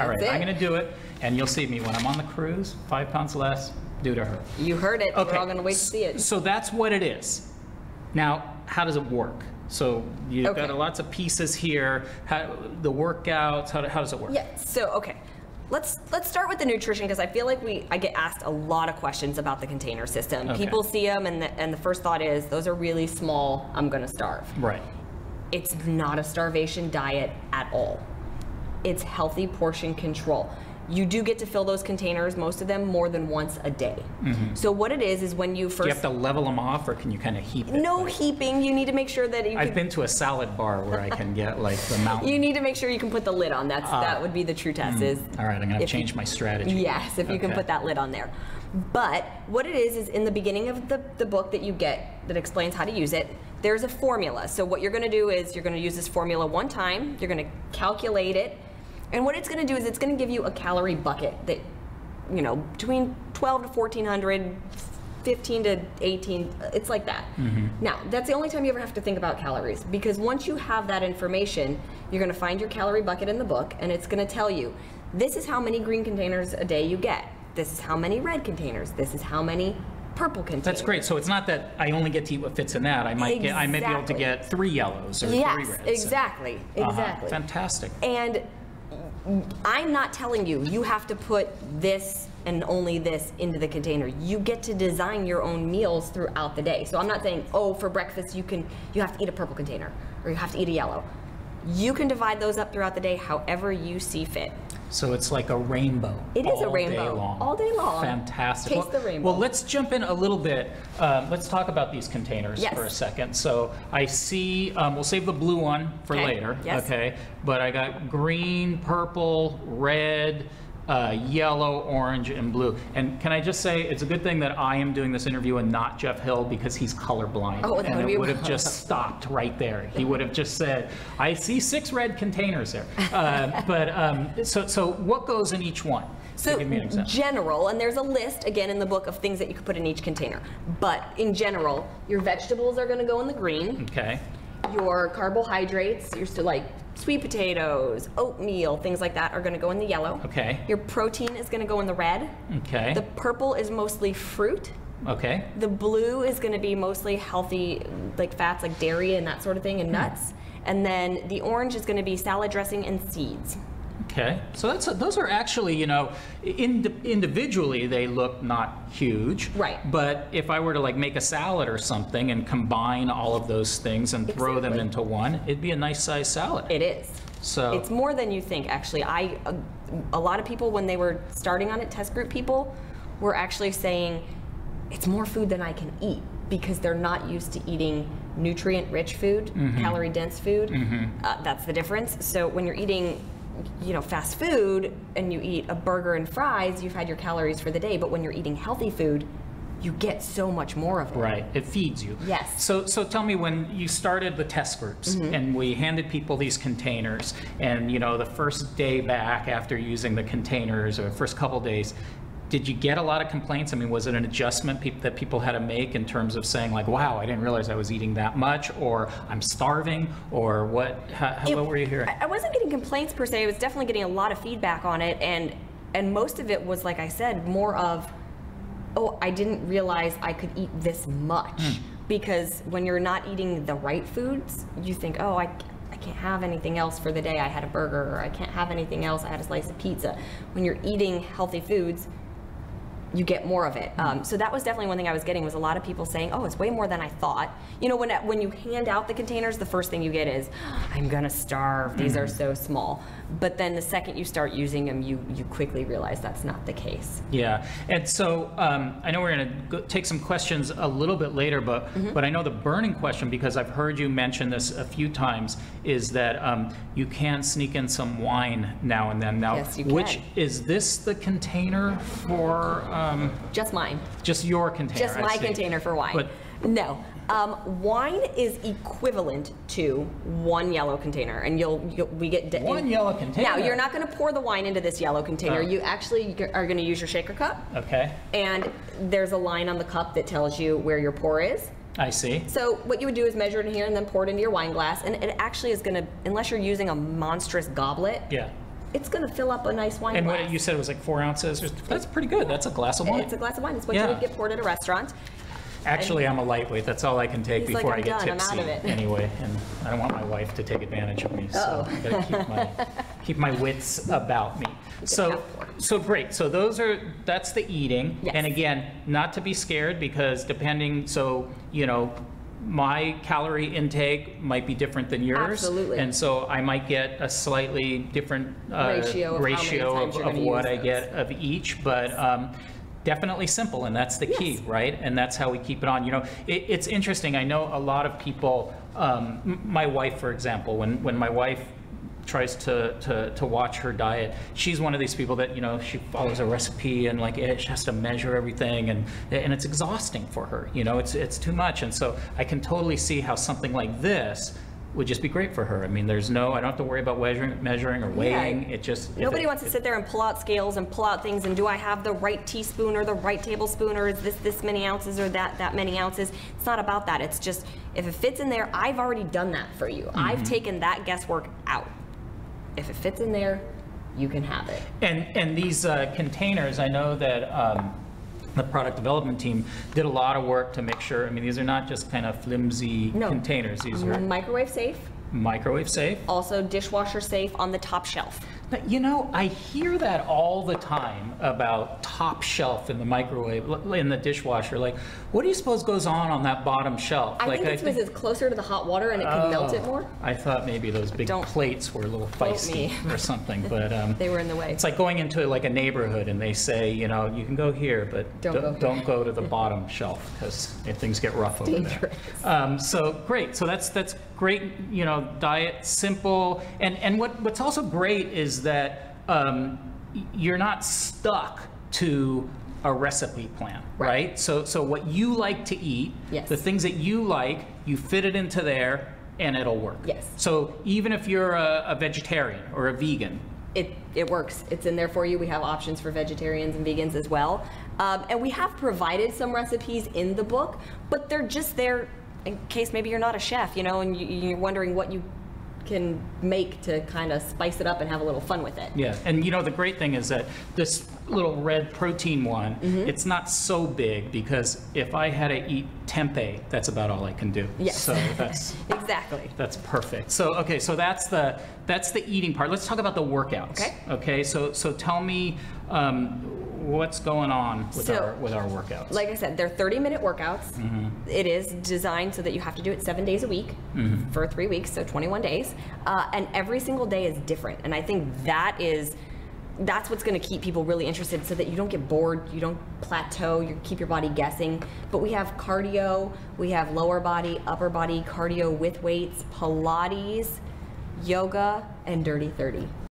All right, it. I'm going to do it, and you'll see me when I'm on the cruise, 5 pounds less, do to her. You heard it. Okay. We're all going to wait to see it. So that's what it is. Now, how does it work? So you've got lots of pieces here. The workouts, how does it work? Yeah, so, okay. Let's start with the nutrition, because I feel like I get asked a lot of questions about the container system. Okay. People see them, and the first thought is, those are really small, I'm going to starve. Right. It's not a starvation diet at all. It's healthy portion control. You do get to fill those containers, most of them, more than once a day. So what it is when you first... Do you have to level them off, or can you kind of heap it? No heaping. You need to make sure that I've been to a salad bar where I can get like the mountain. You need to make sure you can put the lid on. That would be the true test. Is all right, I'm going to change my strategy. Yes, if you can put that lid on there. But what it is in the beginning of the book that you get that explains how to use it, there's a formula. So what you're going to do is you're going to use this formula one time. You're going to calculate it. And what it's going to do is it's going to give you a calorie bucket that, between 12 to 1400, 15 to 18, it's like that. Now, that's the only time you ever have to think about calories, because once you have that information, you're going to find your calorie bucket in the book, and it's going to tell you, this is how many green containers a day you get. This is how many red containers. This is how many purple containers. That's great. So it's not that I only get to eat what fits in that. I may be able to get 3 yellows or 3 reds. Exactly. Fantastic. And I'm not telling you, you have to put this and only this into the container. You get to design your own meals throughout the day. So I'm not saying, oh, for breakfast you have to eat a purple container or you have to eat a yellow. You can divide those up throughout the day however you see fit. So it's like a rainbow. It is a rainbow. All day long. Fantastic. Taste the rainbow. Well, let's jump in a little bit. Let's talk about these containers for a second. So I see, we'll save the blue one for later. Yes. Okay. But I got green, purple, red, yellow, orange, and blue. And can I just say, it's a good thing that I am doing this interview and not Jeff Hill, because he's colorblind. Oh, that and it would have just stopped right there. He would have just said, I see 6 red containers there. So what goes in each one? So give me an example. General, and there's a list again in the book of things that you could put in each container. But in general, your vegetables are going to go in the green. Okay. Your carbohydrates, your like sweet potatoes, oatmeal, things like that are going to go in the yellow. Okay. Your protein is going to go in the red. Okay. The purple is mostly fruit. Okay. The blue is going to be mostly healthy, like fats, like dairy and that sort of thing, and nuts. And then the orange is going to be salad dressing and seeds. Okay, so those are actually, individually they look not huge. Right. But if I were to like make a salad or something and combine all of those things and throw them into one, it'd be a nice sized salad. It is. So it's more than you think, actually. A lot of people, when they were starting on it, test group people, were actually saying, it's more food than I can eat, because they're not used to eating nutrient-rich food, calorie-dense food. That's the difference. So when you're eating fast food and you eat a burger and fries, you've had your calories for the day. But when you're eating healthy food, you get so much more of it. Right, it feeds you. Yes. So tell me, when you started the test groups and we handed people these containers, and the first day back after using the containers, or the first couple days, did you get a lot of complaints? I mean, was it an adjustment that people had to make in terms of saying like, wow, I didn't realize I was eating that much, or I'm starving, or what? What were you hearing? I wasn't getting complaints per se. I was definitely getting a lot of feedback on it, and most of it was, like I said, more of, oh, I didn't realize I could eat this much. Because when you're not eating the right foods, you think, oh, I can't have anything else for the day. I had a burger, or I can't have anything else. I had a slice of pizza. When you're eating healthy foods, you get more of it. So that was definitely one thing I was getting, was a lot of people saying, oh, it's way more than I thought. When you hand out the containers, the first thing you get is, I'm gonna starve, these are so small. But then the second you start using them, you quickly realize that's not the case. Yeah, and so I know we're gonna take some questions a little bit later, but I know the burning question, because I've heard you mention this a few times, is that you can sneak in some wine now and then. Now, yes, you can. Which is this the container for? Just mine. Just your container. Just my container for wine. But no. Wine is equivalent to 1 yellow container, and we get one yellow container. Now, you're not going to pour the wine into this yellow container. You actually are going to use your shaker cup. Okay. And there's a line on the cup that tells you where your pour is. I see. So what you would do is measure it in here and then pour it into your wine glass, and it actually is going to, unless you're using a monstrous goblet, it's going to fill up a nice wine And glass. what you said was like 4 ounces. That's pretty good. That's a glass of wine. It's a glass of wine. It's what Yeah. you would get poured at a restaurant. Actually, I'm a lightweight. That's all I can take He's like, before "I'm I get done. I'm tipsy out of it." anyway. And I don't want my wife to take advantage of me, so Uh-oh. I gotta keep my wits about me. So great. So that's the eating. Yes. And again, not to be scared because my calorie intake might be different than yours. Absolutely. And so I might get a slightly different Ratio of how many times you're of gonna what use I those. get of each, but definitely simple, and that's the key, Yes. right? And that's how we keep it on. It's interesting. I know a lot of people, my wife, for example, when my wife tries to watch her diet, she's one of these people that, she follows a recipe and she has to measure everything, and it's exhausting for her. It's too much. And so I can totally see how something like this would just be great for her. I mean, I don't have to worry about measuring or weighing. Yeah. It just Nobody wants to sit there and pull out scales and pull out things and do I have the right teaspoon or the right tablespoon, or is this many ounces or that many ounces? It's not about that. It's just, if it fits in there, I've already done that for you. I've taken that guesswork out. If it fits in there, you can have it. And these containers, I know that the product development team did a lot of work to make sure. I mean, these are not just kind of flimsy No. containers. These are Microwave safe, microwave safe. also dishwasher safe on the top shelf. But, I hear that all the time about top shelf in the microwave, in the dishwasher. Like, what do you suppose goes on that bottom shelf? I think it's because it's closer to the hot water and it can melt it more. I thought maybe those big Don't plates were a little quote feisty me. or something, but They were in the way. it's like going into like a neighborhood and they say, you can go here, but don't go to the bottom shelf because things get rough over there. So great. So that's great. Diet, simple, and what's also great is that you're not stuck to a recipe plan, right? So what you like to eat, Yes. the things that you like, you fit it into there and it'll work. Yes. So even if you're a vegetarian or a vegan, It works. It's in there for you. We have options for vegetarians and vegans as well. And we have provided some recipes in the book, but they're just there in case maybe you're not a chef, and you're wondering what you can make to kind of spice it up and have a little fun with it. yeah. And the great thing is that this little red protein one, it's not so big because if I had to eat tempeh, that's about all I can do. Yes. So that's Exactly. That's perfect. So okay, so that's the eating part. Let's talk about the workouts. Okay. Okay. So tell me what's going on with our workouts. Like I said, they're 30-minute workouts. It is designed so that you have to do it 7 days a week for 3 weeks, so 21 days. And every single day is different. And I think that's what's going to keep people really interested so that you don't get bored, you don't plateau, you keep your body guessing. But we have cardio, we have lower body, upper body cardio with weights, Pilates, yoga, and Dirty 30.